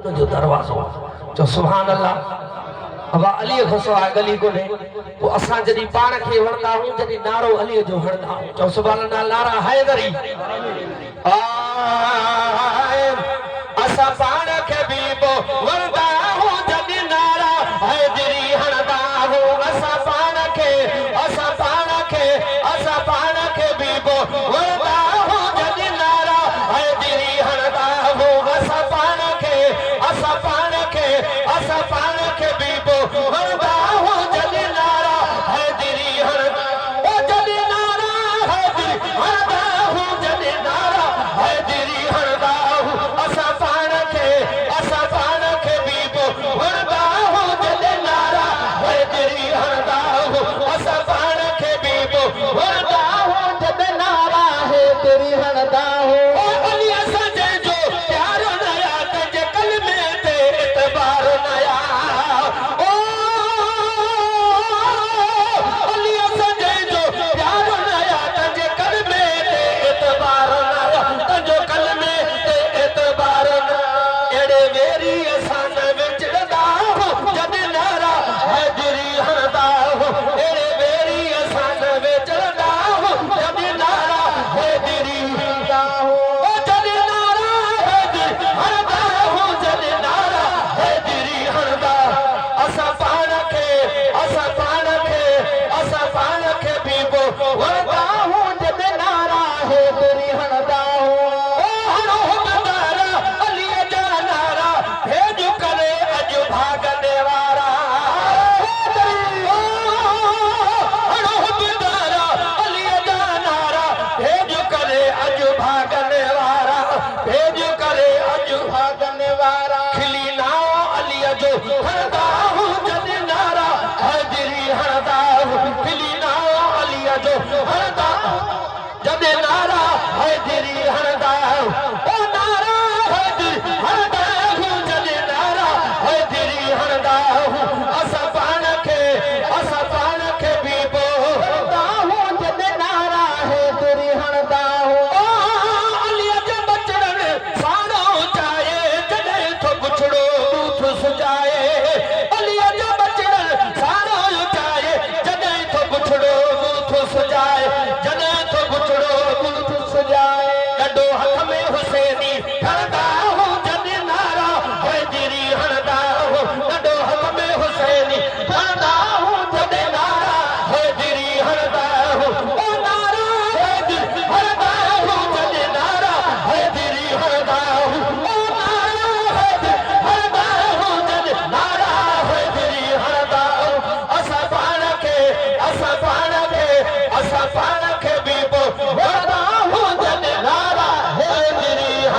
जो दरवाज़ो जो सुभान अल्लाह हवा अली को सवाइ गली को ने तो असा जदी पाण के वणदा हूं जदी नारो अली जो हणदा हूं जो सुभान अल्लाह नारा हैदरी असा पाण के भी वणदा हूं जदी नारा हैदरी हणदा हूं असा पाण के भी वणदा हूं जदी नारा हैदरी हणदा हूं असा पाण के भी वणदा हूं जदी नारा हैदरी हणदा ओ जदी नारा हैदरी हणदा हूं जदी नारा हैदरी हणदा हूं असा पाण के भी वणदा हूं जदी नारा हैदरी हणदा हूं असा पाण के भी वणदा हूं जदी नारा हैदरी हणदा हूं ओ अली असा जो प्यारो नया तुझे कलमे ते इतबार नया ओ अली असा जो प्यारो नया तुझे कलमे ते इतबार नया तुझो कलमे ते इतबार एड़े वेरी असा विचड़दा हो जद नारा हैदरी हणदा हो एड़े वेरी असा विचड़दा हो जद नारा हैदरी हणदा हो ओ जद नारा हैदरी हणदा हो जद नारा हैदरी हणदा असा पाण के भी वणदा हो जद नारा हैदरी हणदा हो ओ हणो नारा अली जा नारा भेज करे अज भागने वारा हणो नारा अली जा नारा भेज करे अज भागने वारा खिली नाओ अली जो हणदा हूं जद नारा हैदरी हणदा हूं खिली नाओ अली जो हणदा जद नारा हैदरी हणदा